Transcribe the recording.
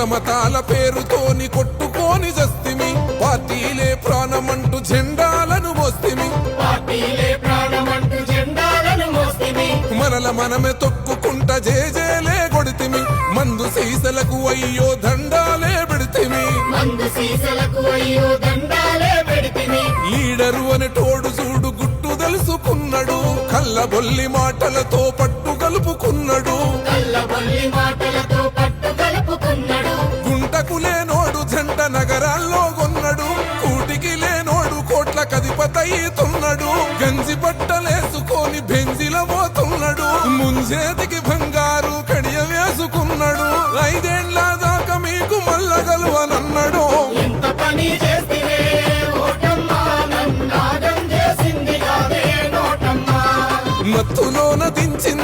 కులమతాల పేరుతోని కొట్టుకోని జస్తిమి, పార్టీలే ప్రాణమంటూ జెండాలను మోస్తిమి, మనల మనమే తొక్కుకుంట జేజేలే కొడితిమి, మందు సీసలకు అయ్యో దండాలే పెడితిమి, లీడరు అని తోడు చూడు గుట్టు తెలుసుకున్నాడు, కళ్ళబొల్లి మాటలతో పట్టు కలుపుకున్నాడు, గుంటకు లేనోడు జంట నగరాల్లో కొన్నాడు, కూటికి లేనోడు కోట్ల కదిపతయ్యుతున్నాడు, గంజి బట్టలేసుకొని బెంజిల పోతున్నాడు, ముంజేతికి బంగారు కడియ వేసుకున్నాడు, 5 ఏళ్ల దాకా మీకు మల్ల గలువనన్నాడు. మత్తులోన దించింది